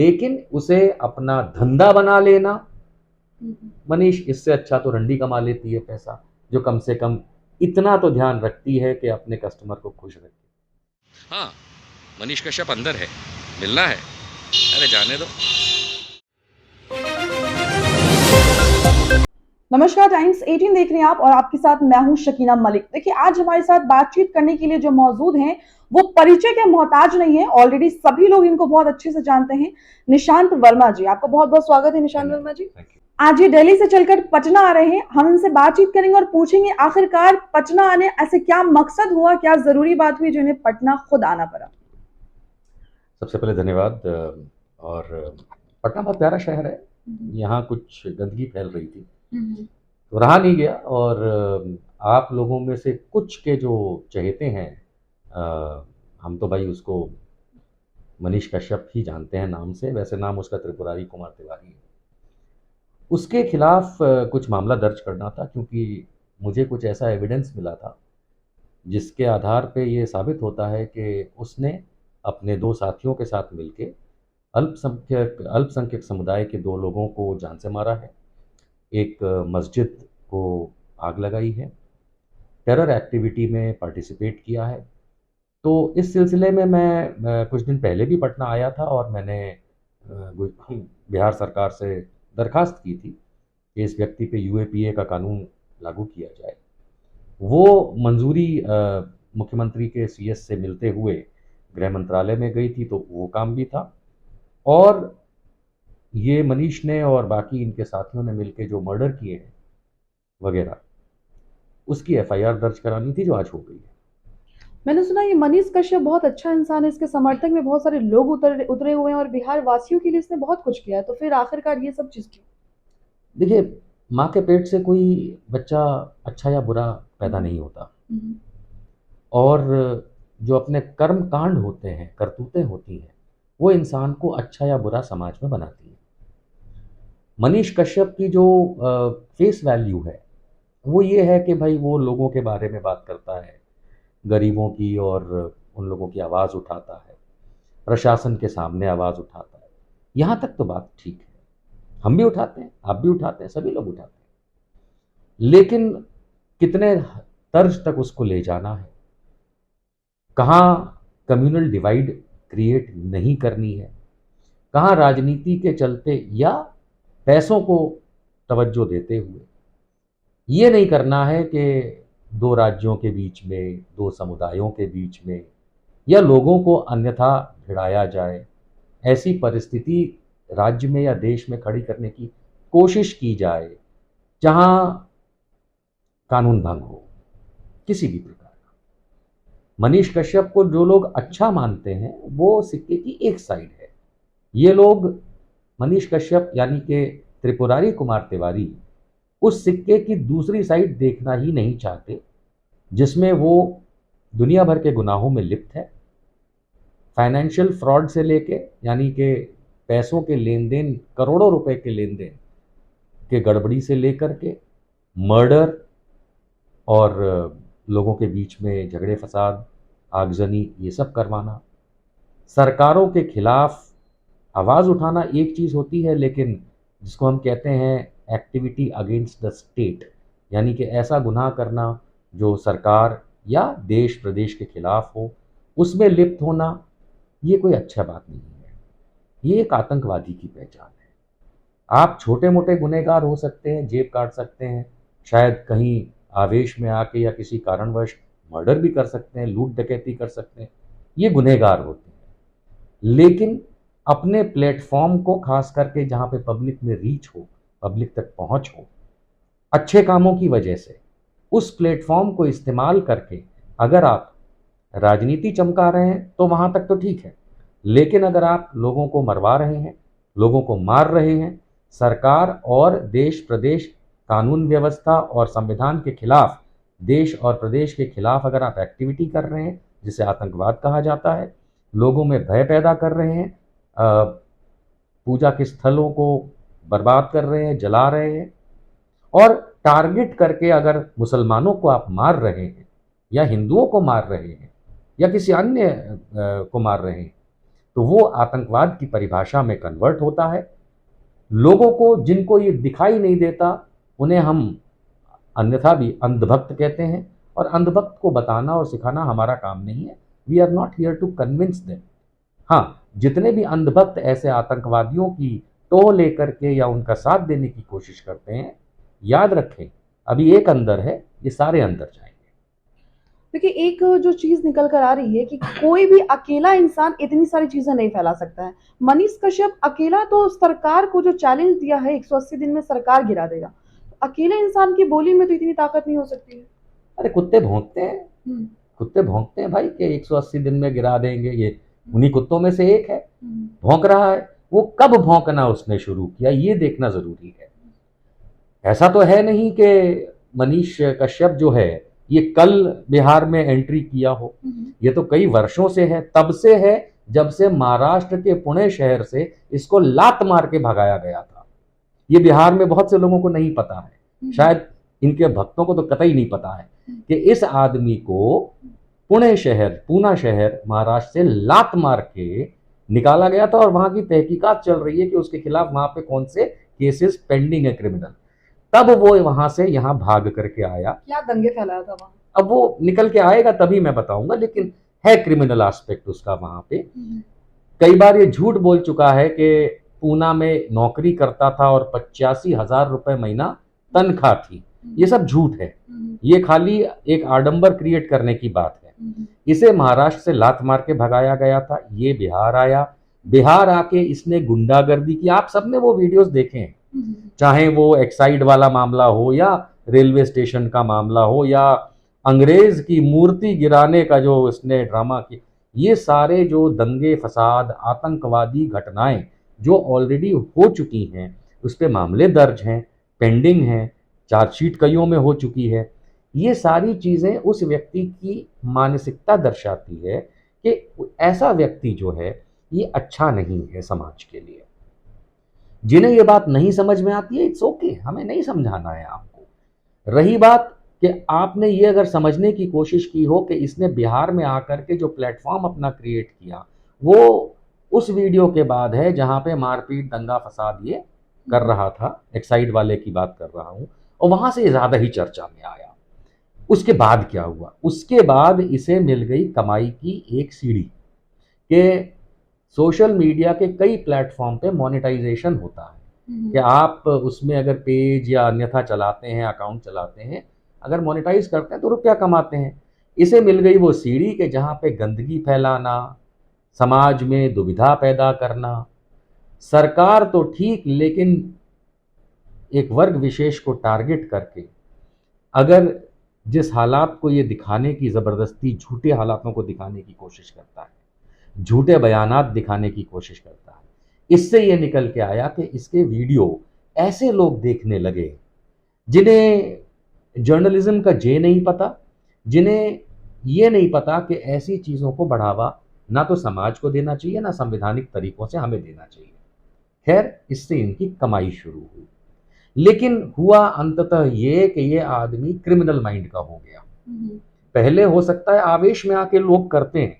लेकिन उसे अपना धंधा बना लेना, मनीष, इससे अच्छा तो रंडी कमा लेती है पैसा, जो कम से कम इतना तो ध्यान रखती है कि अपने कस्टमर को खुश रखे। हाँ, मनीष कश्यप अंदर है, मिलना है। अरे जाने दो। नमस्कार, टाइम्स 18 देख रहे हैं आप और आपके साथ मैं हूं शकीना मलिक। देखिए, आज हमारे साथ बातचीत करने के लिए जो मौजूद हैं वो परिचय के मोहताज नहीं है, ऑलरेडी सभी लोग इनको बहुत अच्छे से जानते हैं। निशांत वर्मा जी, आपका बहुत बहुत स्वागत है। निशांत वर्मा जी, आज ये दिल्ली से चलकर पटना आ रहे हैं। हम इनसे बातचीत करेंगे और पूछेंगे आखिरकार पटना आने ऐसे क्या मकसद हुआ, क्या जरूरी बात हुई जो इन्हें पटना खुद आना पड़ा। सबसे पहले धन्यवाद। और पटना बहुत प्यारा शहर है। यहाँ कुछ गंदगी फैल रही थी तो रहा नहीं गया, और आप लोगों में से कुछ के जो चहेते हैं, हम तो भाई उसको मनीष कश्यप ही जानते हैं नाम से, वैसे नाम उसका त्रिपुरारी कुमार तिवारी है। उसके खिलाफ कुछ मामला दर्ज करना था, क्योंकि मुझे कुछ ऐसा एविडेंस मिला था जिसके आधार पे ये साबित होता है कि उसने अपने दो साथियों के साथ मिलके अल्पसंख्यक समुदाय के दो लोगों को जान से मारा है, एक मस्जिद को आग लगाई है, टेरर एक्टिविटी में पार्टिसिपेट किया है। तो इस सिलसिले में मैं कुछ दिन पहले भी पटना आया था और मैंने बिहार सरकार से दरखास्त की थी कि इस व्यक्ति पे यूएपीए का कानून लागू किया जाए। वो मंजूरी मुख्यमंत्री के सीएस से मिलते हुए गृह मंत्रालय में गई थी, तो वो काम भी था। और ये मनीष ने और बाकी इनके साथियों ने मिलकर जो मर्डर किए हैं वगैरह, उसकी एफआईआर दर्ज करानी थी, जो आज हो गई है। मैंने सुना ये मनीष कश्यप बहुत अच्छा इंसान है, इसके समर्थक में बहुत सारे लोग उतरे हुए हैं और बिहार वासियों के लिए इसने बहुत कुछ किया है, तो फिर आखिरकार ये सब चीज क्यों। देखिए, माँ के पेट से कोई बच्चा अच्छा या बुरा पैदा नहीं होता, और जो अपने कर्म कांड होते हैं, करतूतें होती हैं, वो इंसान को अच्छा या बुरा समाज में बनाती है। मनीष कश्यप की जो फेस वैल्यू है वो ये है कि भाई वो लोगों के बारे में बात करता है, गरीबों की, और उन लोगों की आवाज़ उठाता है, प्रशासन के सामने आवाज़ उठाता है। यहाँ तक तो बात ठीक है, हम भी उठाते हैं, आप भी उठाते हैं, सभी लोग उठाते हैं। लेकिन कितने तर्ज तक उसको ले जाना है, कहाँ कम्युनल डिवाइड क्रिएट नहीं करनी है, कहाँ राजनीति के चलते या पैसों को तवज्जो देते हुए ये नहीं करना है कि दो राज्यों के बीच में, दो समुदायों के बीच में, या लोगों को अन्यथा भिड़ाया जाए, ऐसी परिस्थिति राज्य में या देश में खड़ी करने की कोशिश की जाए जहां कानून भंग हो किसी भी प्रकार का। मनीष कश्यप को जो लोग अच्छा मानते हैं वो सिक्के की एक साइड है। ये लोग मनीष कश्यप यानी कि त्रिपुरारी कुमार तिवारी उस सिक्के की दूसरी साइड देखना ही नहीं चाहते, जिसमें वो दुनिया भर के गुनाहों में लिप्त है। फाइनेंशियल फ्रॉड से लेके, यानी कि पैसों के लेन देन, करोड़ों रुपए के लेन देन के गड़बड़ी से लेकर के मर्डर और लोगों के बीच में झगड़े फसाद, आगजनी, ये सब करवाना। सरकारों के खिलाफ आवाज़ उठाना एक चीज़ होती है, लेकिन जिसको हम कहते हैं एक्टिविटी अगेंस्ट द स्टेट, यानी कि ऐसा गुनाह करना जो सरकार या देश प्रदेश के खिलाफ हो, उसमें लिप्त होना, ये कोई अच्छा बात नहीं है। ये एक आतंकवादी की पहचान है। आप छोटे मोटे गुनहगार हो सकते हैं, जेब काट सकते हैं, शायद कहीं आवेश में आके या किसी कारणवश मर्डर भी कर सकते हैं, लूट डकैती कर सकते हैं, ये गुनहगार होते हैं। लेकिन अपने प्लेटफॉर्म को, खास करके जहाँ पे पब्लिक में रीच हो, पब्लिक तक पहुँच हो, अच्छे कामों की वजह से, उस प्लेटफॉर्म को इस्तेमाल करके अगर आप राजनीति चमका रहे हैं तो वहाँ तक तो ठीक है। लेकिन अगर आप लोगों को मरवा रहे हैं, लोगों को मार रहे हैं, सरकार और देश प्रदेश, कानून व्यवस्था और संविधान के खिलाफ, देश और प्रदेश के खिलाफ अगर आप एक्टिविटी कर रहे हैं, जिसे आतंकवाद कहा जाता है, लोगों में भय पैदा कर रहे हैं, पूजा के स्थलों को बर्बाद कर रहे हैं, जला रहे हैं, और टारगेट करके अगर मुसलमानों को आप मार रहे हैं या हिंदुओं को मार रहे हैं या किसी अन्य को मार रहे हैं, तो वो आतंकवाद की परिभाषा में कन्वर्ट होता है। लोगों को जिनको ये दिखाई नहीं देता उन्हें हम अन्यथा भी अंधभक्त कहते हैं, और अंधभक्त को बताना और सिखाना हमारा काम नहीं है। We are not here to convince them. हाँ, जितने भी अंधभक्त ऐसे आतंकवादियों की टोह लेकर के या उनका साथ देने की कोशिश करते हैं, याद रखें अभी एक अंदर है, ये सारे अंदर जाएंगे। देखिए, एक जो चीज निकल कर आ रही है कि कोई भी अकेला इंसान इतनी सारी चीजें नहीं फैला सकता है। मनीष कश्यप अकेला तो सरकार को जो चैलेंज दिया है 180 दिन में सरकार गिरा देगा, अकेले इंसान की बोली में तो इतनी ताकत नहीं हो सकती है। अरे कुत्ते भौंकते हैं, कुत्ते भौंकते हैं भाई कि 180 दिन में गिरा देंगे। ये उन्हीं कुत्तों में से एक है, भौंक रहा है। वो कब भौंकना उसने शुरू किया ये देखना जरूरी है। ऐसा तो है नहीं कि मनीष कश्यप जो है ये कल बिहार में एंट्री किया हो, ये तो कई वर्षों से है। तब से है जब से महाराष्ट्र के पुणे शहर से इसको लात मार के भगाया गया था। ये बिहार में बहुत से लोगों को नहीं पता है, शायद इनके भक्तों को तो कतई नहीं पता है कि इस आदमी को पूना शहर महाराष्ट्र से लात मार के निकाला गया था, और वहां की तहकीकात चल रही है कि उसके खिलाफ वहां पे कौन से केसेस पेंडिंग है क्रिमिनल। तब वो वहां से यहाँ भाग करके आया। क्या दंगे फैलाया था वहां? अब वो निकल के आएगा तभी मैं बताऊंगा, लेकिन है क्रिमिनल एस्पेक्ट उसका वहां पे। कई बार ये झूठ बोल चुका है कि पूना में नौकरी करता था और 85,000 रुपए महीना तनख्वाह थी। ये सब झूठ है, ये खाली एक आडंबर क्रिएट करने की बात है। इसे महाराष्ट्र से लात मार के भगाया गया था, ये बिहार आया। बिहार आके इसने गुंडागर्दी की। आप सबने वो वीडियोस देखे हैं, चाहे वो एक्साइड वाला मामला हो या रेलवे स्टेशन का मामला हो या अंग्रेज की मूर्ति गिराने का जो इसने ड्रामा किया। ये सारे जो दंगे फसाद आतंकवादी घटनाएं जो ऑलरेडी हो चुकी हैं, उस पर मामले दर्ज हैं, पेंडिंग हैं, चार्जशीट कईयों में हो चुकी है। ये सारी चीज़ें उस व्यक्ति की मानसिकता दर्शाती है कि ऐसा व्यक्ति जो है ये अच्छा नहीं है समाज के लिए। जिन्हें ये बात नहीं समझ में आती है, इट्स ओके, हमें नहीं समझाना है आपको। रही बात कि आपने ये अगर समझने की कोशिश की हो कि इसने बिहार में आकर के जो प्लेटफॉर्म अपना क्रिएट किया वो उस वीडियो के बाद है जहां पे मारपीट दंगा फसाद ये कर रहा था, एक्साइड वाले की बात कर रहा हूं, और वहां से ज़्यादा ही चर्चा में आया। उसके बाद क्या हुआ? उसके बाद इसे मिल गई कमाई की एक सीढ़ी कि सोशल मीडिया के कई प्लेटफॉर्म पे मोनेटाइजेशन होता है कि आप उसमें अगर पेज या अन्यथा चलाते हैं, अकाउंट चलाते हैं, अगर मोनेटाइज करते हैं तो रुपया कमाते हैं। इसे मिल गई वो सीढ़ी कि जहाँ पे गंदगी फैलाना, समाज में दुविधा पैदा करना, सरकार तो ठीक लेकिन एक वर्ग विशेष को टारगेट करके अगर जिस हालात को ये दिखाने की ज़बरदस्ती झूठे हालातों को दिखाने की कोशिश करता है, झूठे बयानात दिखाने की कोशिश करता है, इससे ये निकल के आया कि इसके वीडियो ऐसे लोग देखने लगे जिन्हें जर्नलिज्म का जे नहीं पता, जिन्हें ये नहीं पता कि ऐसी चीज़ों को बढ़ावा ना तो समाज को देना चाहिए ना संवैधानिक तरीकों से हमें देना चाहिए। खैर, इससे इनकी कमाई शुरू हुई, लेकिन हुआ अंततः ये कि ये आदमी क्रिमिनल माइंड का हो गया। पहले हो सकता है आवेश में आके लोग करते हैं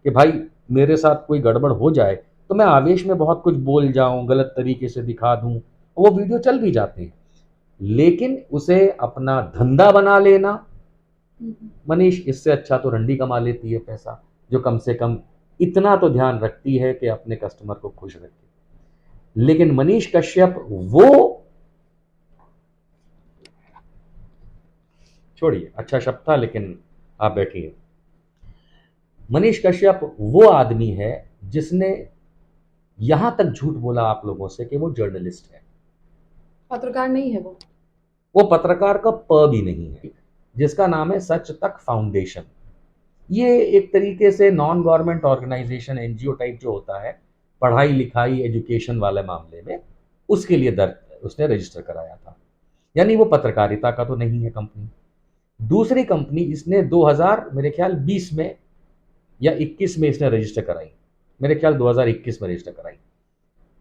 कि भाई मेरे साथ कोई गड़बड़ हो जाए तो मैं आवेश में बहुत कुछ बोल जाऊं, गलत तरीके से दिखा दूं, वो वीडियो चल भी जाते हैं। लेकिन उसे अपना धंधा बना लेना, मनीष इससे अच्छा तो रंडी कमा लेती है पैसा, जो कम से कम इतना तो ध्यान रखती है कि अपने कस्टमर को खुश रखे। लेकिन मनीष कश्यप वो, छोड़िए अच्छा शब्द था लेकिन आप बैठिए, मनीष कश्यप वो आदमी है जिसने यहां तक झूठ बोला आप लोगों से कि वो जर्नलिस्ट है। पत्रकार नहीं है वो पत्रकार का प भी नहीं है, जिसका नाम है सच तक फाउंडेशन। ये एक तरीके से non government organisation, NGO type जो होता है, पढ़ाई लिखाई एजुकेशन वाले मामले में, उसके लिए उसने रजिस्टर कराया था। यानी वो पत्रकारिता का तो नहीं है कंपनी। दूसरी कंपनी इसने 2000 मेरे ख्याल 20 में या 21 में इसने रजिस्टर कराई, मेरे ख्याल 2021 में रजिस्टर कराई,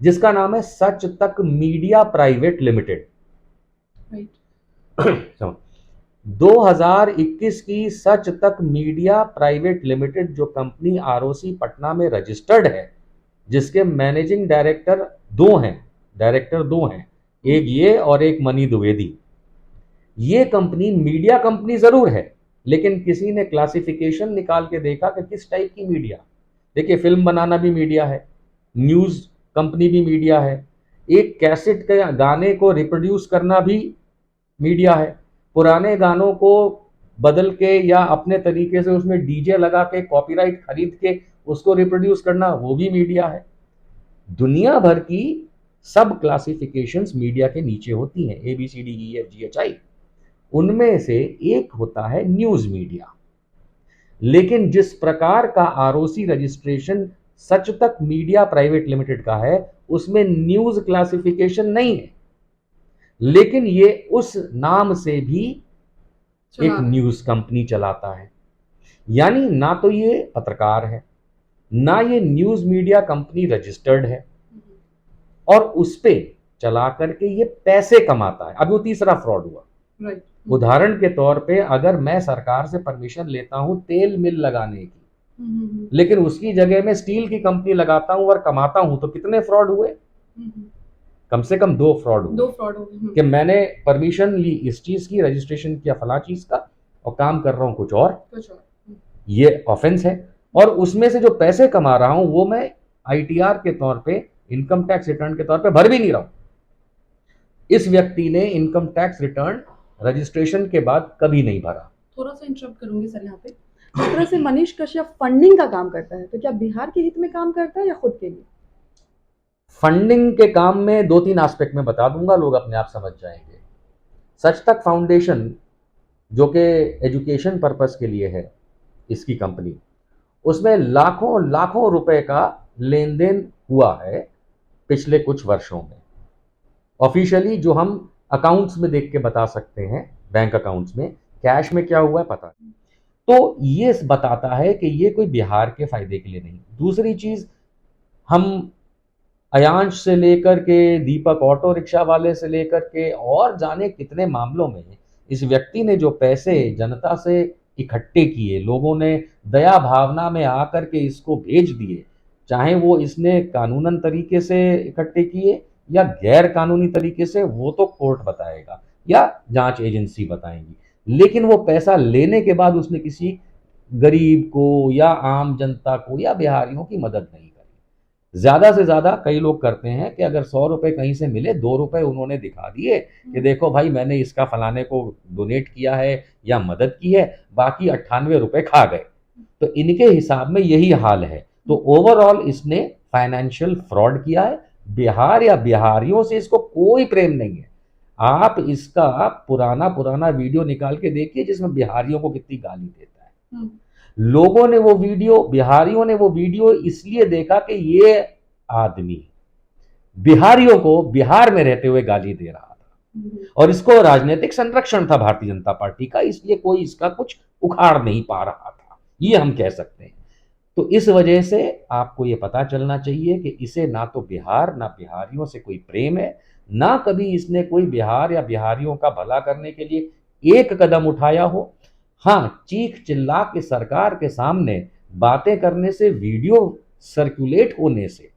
जिसका नाम है सच तक मीडिया प्राइवेट लिमिटेड। 2021 की सच तक मीडिया प्राइवेट लिमिटेड जो कंपनी आरओसी पटना में रजिस्टर्ड है, जिसके मैनेजिंग डायरेक्टर दो हैं, एक ये और एक मनी द्विवेदी। ये कंपनी मीडिया कंपनी जरूर है, लेकिन किसी ने क्लासिफिकेशन निकाल के देखा कि किस टाइप की मीडिया। देखिए, फिल्म बनाना भी मीडिया है, न्यूज कंपनी भी मीडिया है, एक कैसेट के गाने को रिप्रोड्यूस करना भी मीडिया है, पुराने गानों को बदल के या अपने तरीके से उसमें डीजे लगा के कॉपीराइट खरीद के उसको रिप्रोड्यूस करना वो भी मीडिया है। दुनिया भर की सब क्लासिफिकेशंस मीडिया के नीचे होती हैं, ABCDEFGHI। उनमें से एक होता है न्यूज मीडिया। लेकिन जिस प्रकार का ROC रजिस्ट्रेशन सच तक मीडिया प्राइवेट लिमिटेड का है, उसमें न्यूज क्लासिफिकेशन नहीं है, लेकिन ये उस नाम से भी एक न्यूज कंपनी चलाता है। यानी ना तो ये पत्रकार है, ना ये न्यूज मीडिया कंपनी रजिस्टर्ड है, और उस पे चला करके ये पैसे कमाता है। अब वो तीसरा फ्रॉड हुआ। उदाहरण के तौर पे, अगर मैं सरकार से परमिशन लेता हूं तेल मिल लगाने की, लेकिन उसकी जगह में स्टील की कंपनी लगाता हूं और कमाता हूं, तो कितने फ्रॉड हुए? कम से कम 2 फ्रॉड हुए कि मैंने परमिशन ली इस चीज की, रजिस्ट्रेशन किया फला चीज का, और काम कर रहा हूं कुछ और। ये ऑफेंस है। और उसमें से जो पैसे कमा रहा हूं वो मैं ITR के तौर पे, इनकम टैक्स रिटर्न के तौर पे भर भी नहीं रहा हूं। इस व्यक्ति ने इनकम टैक्स रिटर्न रजिस्ट्रेशन के बाद कभी नहीं भरा। थोड़ा सा इंटरप्ट करूंगी सर यहाँ पे। जिस तरह से मनीष कश्यप फंडिंग का काम करता है, तो क्या बिहार के हित में काम करता है या खुद के लिए? फंडिंग के काम में 2-3 एस्पेक्ट में बता दूंगा, लोग अपने आप समझ जाएंगे। सच तक फाउंडेशन, जो कि एजुकेशन पर्पस के लिए है इसकी कंपनी, उसमें लाखों लाखों रुपए का लेन देन हुआ है पिछले कुछ वर्षों में। ऑफिशियली जो हम अकाउंट्स में देख के बता सकते हैं, बैंक अकाउंट्स में कैश में क्या हुआ है पता नहीं। तो ये बताता है कि ये कोई बिहार के फायदे के लिए नहीं। दूसरी चीज, हम अयांश से लेकर के दीपक ऑटो रिक्शा वाले से लेकर के और जाने कितने मामलों में इस व्यक्ति ने जो पैसे जनता से इकट्ठे किए, लोगों ने दया भावना में आकर के इसको भेज दिए, चाहे वो इसने कानूनन तरीके से इकट्ठे किए या गैर कानूनी तरीके से, वो तो कोर्ट बताएगा या जांच एजेंसी बताएंगी। लेकिन वो पैसा लेने के बाद उसने किसी गरीब को या आम जनता को या बिहारियों की मदद नहीं करी। ज्यादा से ज्यादा कई लोग करते हैं कि अगर 100 रुपए कहीं से मिले, 2 रुपए उन्होंने दिखा दिए कि देखो भाई मैंने इसका फलाने को डोनेट किया है या मदद की है, बाकी 98 रुपए खा गए। तो इनके हिसाब में यही हाल है। तो ओवरऑल इसने फाइनेंशियल फ्रॉड किया है। बिहार या बिहारियों से इसको कोई प्रेम नहीं है। आप इसका पुराना वीडियो निकाल के देखिए जिसमें बिहारियों को कितनी गाली देता है। लोगों ने वो वीडियो, बिहारियों ने वो वीडियो इसलिए देखा कि ये आदमी बिहारियों को बिहार में रहते हुए गाली दे रहा था, और इसको राजनीतिक संरक्षण था भारतीय जनता पार्टी का, इसलिए कोई इसका कुछ उखाड़ नहीं पा रहा था, ये हम कह सकते हैं। तो इस वजह से आपको ये पता चलना चाहिए कि इसे ना तो बिहार ना बिहारियों से कोई प्रेम है, ना कभी इसने कोई बिहार या बिहारियों का भला करने के लिए एक कदम उठाया हो। हाँ, चीख चिल्ला के सरकार के सामने बातें करने से, वीडियो सर्कुलेट होने से,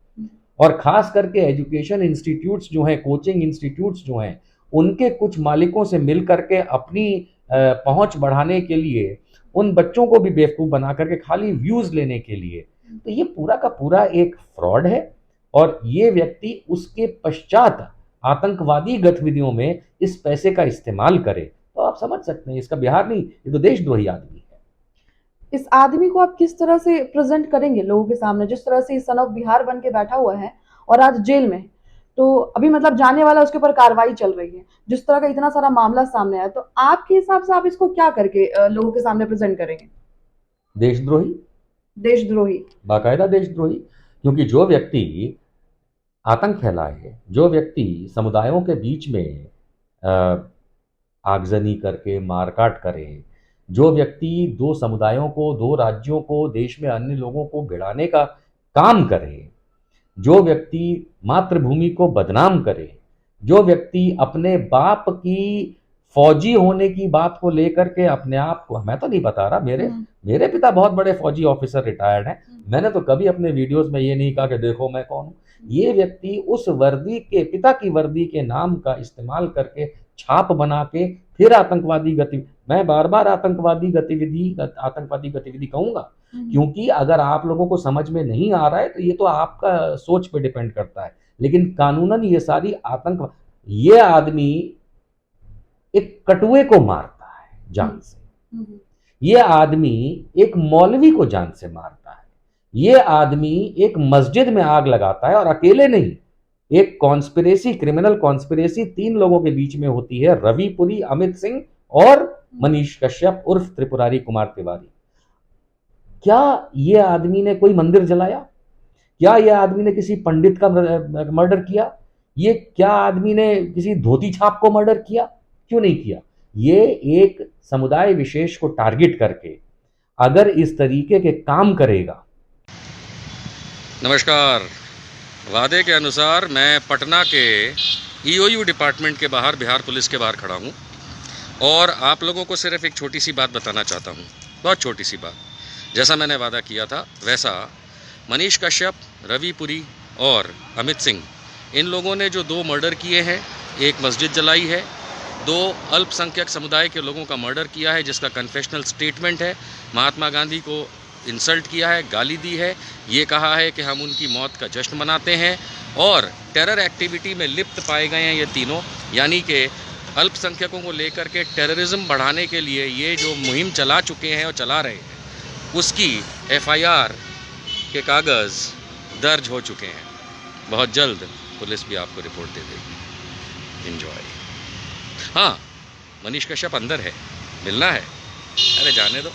और खास करके एजुकेशन इंस्टीट्यूट्स जो हैं, कोचिंग इंस्टीट्यूट्स जो हैं, उनके कुछ मालिकों से मिल करके अपनी पहुंच बढ़ाने के लिए उन बच्चों को भी बेवकूफ़ बना करके खाली व्यूज लेने के लिए, तो ये पूरा का पूरा एक फ्रॉड है। और ये व्यक्ति उसके पश्चात आतंकवादी गतिविधियों में इस पैसे का इस्तेमाल करे, तो आप समझ सकते हैं इसका बिहार नहीं, ये तो देशद्रोही आदमी है। इस आदमी को आप किस तरह से प्रेजेंट करेंगे लोगों के सामने, जिस तरह से सन ऑफ बिहार बन के बैठा हुआ है और आज जेल में, तो अभी मतलब जाने वाला, उसके ऊपर कार्रवाई चल रही है, जिस तरह का इतना सारा मामला सामने आया, तो आपके हिसाब से आप इसको क्या करके लोगों के सामने प्रेजेंट करेंगे? देशद्रोही, बाकायदा देशद्रोही। क्योंकि जो व्यक्ति आतंक फैलाए, जो व्यक्ति समुदायों के बीच में आगजनी करके मारकाट करे, जो व्यक्ति 2 समुदायों को, 2 राज्यों को, देश में अन्य लोगों को भिड़ाने का काम करे, जो व्यक्ति मातृभूमि को बदनाम करे, जो व्यक्ति अपने बाप की फौजी होने की बात को लेकर के अपने आप को, मैं तो नहीं बता रहा, मेरे पिता बहुत बड़े फौजी ऑफिसर रिटायर्ड हैं, मैंने तो कभी अपने वीडियोस में ये नहीं कहा कि देखो मैं कौन हूं। ये व्यक्ति उस वर्दी के, पिता की वर्दी के नाम का इस्तेमाल करके छाप बना के फिर आतंकवादी गतिविधि, मैं बार बार आतंकवादी गतिविधि कहूंगा, क्योंकि अगर आप लोगों को समझ में नहीं आ रहा है तो ये तो आपका सोच पे डिपेंड करता है, लेकिन कानूनन ये सारी आतंक, ये आदमी एक कटुए को मारता है जान से, ये आदमी एक मौलवी को जान से मारता है, ये आदमी एक मस्जिद में आग लगाता है, और अकेले नहीं, एक कॉन्स्पिरेसी, क्रिमिनल कॉन्स्पिरेसी 3 लोगों के बीच में होती है, रवि पुरी, अमित सिंह और मनीष कश्यप उर्फ त्रिपुरारी कुमार तिवारी। क्या ये आदमी ने कोई मंदिर जलाया? क्या ये आदमी ने किसी पंडित का मर्डर किया? ये क्या आदमी ने किसी धोती छाप को मर्डर किया? क्यों नहीं किया? ये एक समुदाय विशेष को टारगेट करके अगर इस तरीके के काम करेगा। नमस्कार। वादे के अनुसार मैं पटना के ईओयू डिपार्टमेंट के बाहर, बिहार पुलिस के बाहर खड़ा हूँ, और आप लोगों को सिर्फ एक छोटी सी बात बताना चाहता हूँ, बहुत छोटी सी बात। जैसा मैंने वादा किया था वैसा मनीष कश्यप, रवि पुरी और अमित सिंह, इन लोगों ने जो 2 मर्डर किए हैं, एक मस्जिद जलाई है, 2 अल्पसंख्यक समुदाय के लोगों का मर्डर किया है, जिसका कन्फेशनल स्टेटमेंट है, महात्मा गांधी को इंसल्ट किया है, गाली दी है, ये कहा है कि हम उनकी मौत का जश्न मनाते हैं, और टेरर एक्टिविटी में लिप्त पाए गए हैं ये तीनों, यानी कि अल्पसंख्यकों को लेकर के टेररिज्म बढ़ाने के लिए ये जो मुहिम चला चुके हैं और चला रहे हैं, उसकी एफआईआर के कागज़ दर्ज हो चुके हैं। बहुत जल्द पुलिस भी आपको रिपोर्ट दे देगी। एंजॉय। हाँ, मनीष कश्यप अंदर है, मिलना है, अरे जाने दो।